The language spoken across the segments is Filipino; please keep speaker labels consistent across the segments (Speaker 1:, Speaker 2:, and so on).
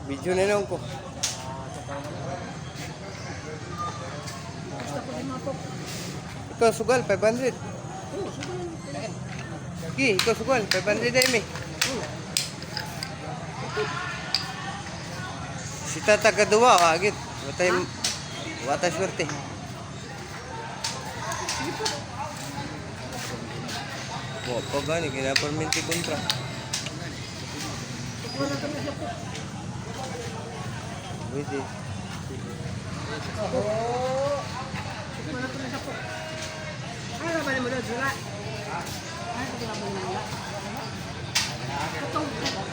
Speaker 1: Video na lang ko. Ikaw sugal, 500. Sige, ikaw sugal, 500 ay may. Si tata kadua, agit. Wata swerte. Wah, pa gani, kinaperminti kontra. Pwede.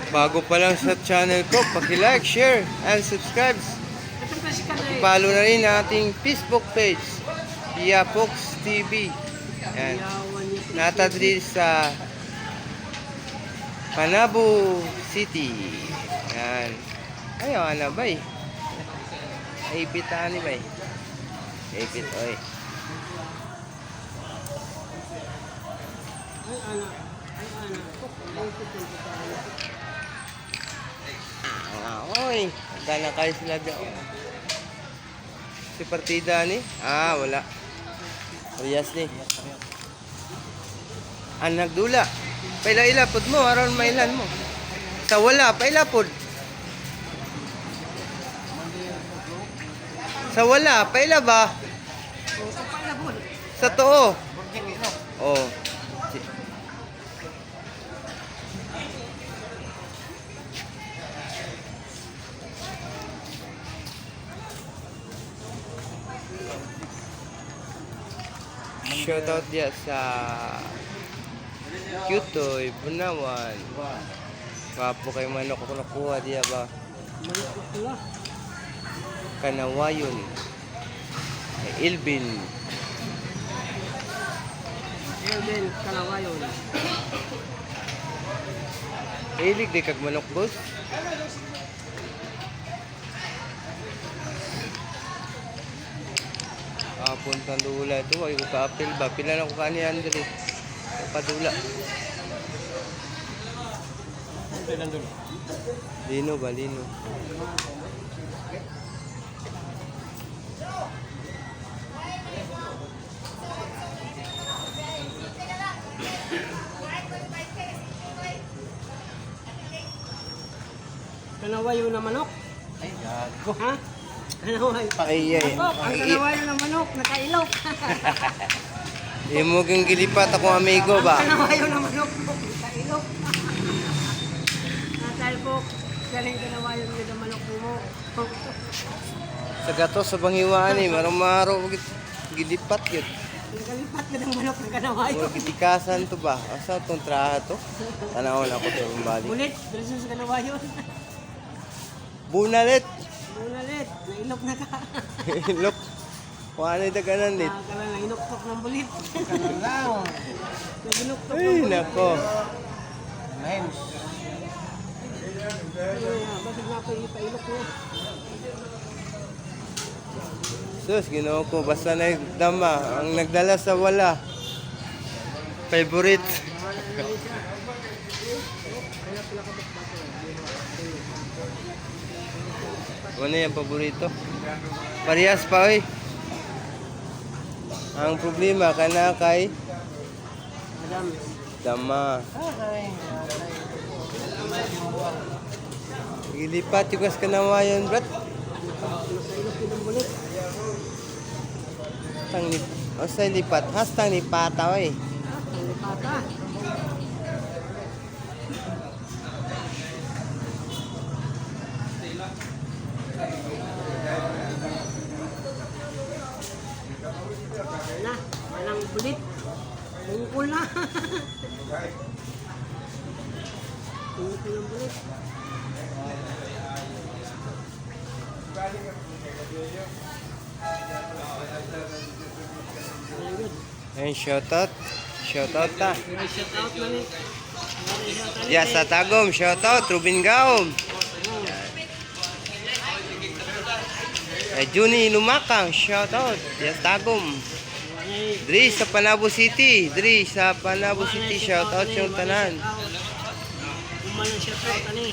Speaker 1: Bago pa lang sa channel ko, paki-like, share, and subscribe. Follow na rin ang ating Facebook page, Pia Fox TV. Yan. Natadri sa Panabo City. Yan. Ayaw, ano ba eh? Aipitaan ni ba eh? Aipit, oy. Oy, gana kayo sila doon. Si partida ni? Ah, wala. Riyas ni. Ang nagdula. Paila-ilapod mo, aron mailan mo. Sa wala, pailapod. Sa wala, paila ba? Sa too. Oh. Shoutout dia sa Kyutoy, Bunawan. Kapo kay manok ako nakuha dia ba? Kanawayon. Ilbin.
Speaker 2: Ilbin, Kanawayon.
Speaker 1: Ilig di kag manok boss. Puntang dula ito, ay ko ka-apel ba? Pila na ko kani Andre. Padula. Lino ba? Lino.
Speaker 2: Kanawayo na manok?
Speaker 1: Ay, gago.
Speaker 2: Ha? Kanawayo.
Speaker 1: Ay, ay.
Speaker 2: Ang kanawayo na manok, nakailok.
Speaker 1: Imo kang gilipat akong amigo ba?
Speaker 2: Kanawayo na manok, nakailok. Natal po, galing kanawayo na manok mo.
Speaker 1: Sa gato sa bangiwaan eh, marumaro gilipat yun.
Speaker 2: Nagalipat ka ng manok ng kanawayo.
Speaker 1: Mura gitikasan to ba? Asa itong traha to? Tanawon ako to bali.
Speaker 2: Ulit, dito sa kanawayo.
Speaker 1: Bunalit!
Speaker 2: Ulit, nailok na ka.
Speaker 1: Look, kung ano yung taganan lit.
Speaker 2: Kala na inuktok ng bulit. Naginuktok ng
Speaker 1: Ay,
Speaker 2: bulit.
Speaker 1: nako.
Speaker 2: Basig na ako ipailok mo.
Speaker 1: Sus, ginawa ko. Basta na yung dama. Ang nagdala sa wala. Favorite. Ano yung paborito? Parehas pa, oy. Ang problema, kana kay
Speaker 2: Madam.
Speaker 1: dama. Ilipat yung kas kanawayan, brat. Tang ni, o sa lipat, hastang ni pata, oy.
Speaker 2: Pata. Na, walang bulit. Bungkol na. Bungkol ng bulit.
Speaker 1: Ayun, shoutout. Shoutout ta.
Speaker 2: Shout out na ni.
Speaker 1: Ya sa Tagum, shoutout. Rubin Gaom. Juni Lumakang, shoutout. Ya sa Tagum. Dri sa Panabo City. Dri sa Panabo City, shoutout yung tanan.
Speaker 2: Kumalan shout out ani.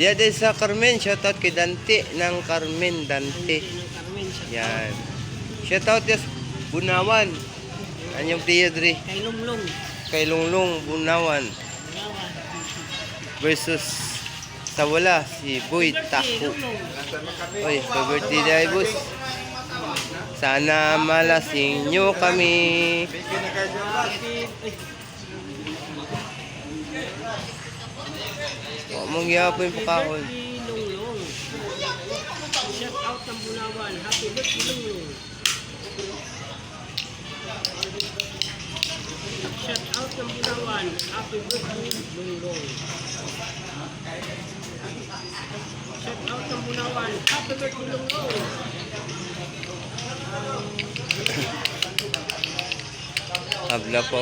Speaker 1: Diyan din sa Carmen, shoutout kay Dante ng Carmen Dante.
Speaker 2: Ng Carmen siya.
Speaker 1: Yan. Shoutout yes Bunawan. Anyong player dre
Speaker 2: Kay Lunglong.
Speaker 1: kay Lunglong Bunawan
Speaker 2: Bunawan.
Speaker 1: versus sa wala si Boy Taku.
Speaker 2: Lunglong.
Speaker 1: Oy, birthday day boss. Sana malasing nyo kami. Huwag mong yapon yung pakahon.
Speaker 2: Lunglong. Shout out ng Bunawan. Happy birthday Lunglong. Shout out ng Bunawan. Happy birthday Lunglong. Shout out ng Bunawan. Happy birthday Lunglong.
Speaker 1: Habla po.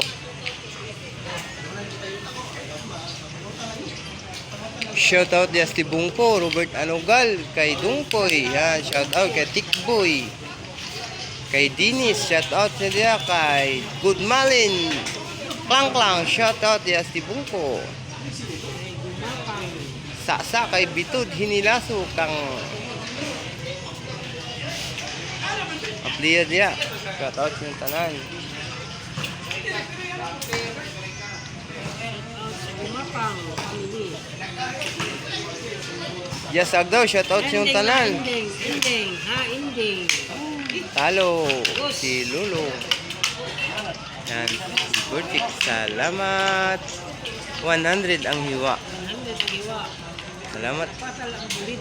Speaker 1: Shoutout di Asti Bungko, Robert Anogal, kay Dungkoy, yan, shoutout kay Tikboy, kay Dinis, shoutout na diya kay Good Malin, Klang Klang, shoutout di Asti Bungko, Sasa kay Bitud Hinilaso, kang apliya diya, shoutout yung tanan.
Speaker 2: Gumapang. Family.
Speaker 1: Yes, agdaw, shoutout yung tanan.
Speaker 2: Ending. Ha, ending.
Speaker 1: Talo, si Lulu. Yan, si Burtik, salamat. 100 ang hiwa.
Speaker 2: Ang hiwa.
Speaker 1: Salamat.
Speaker 2: Patal ang bulit.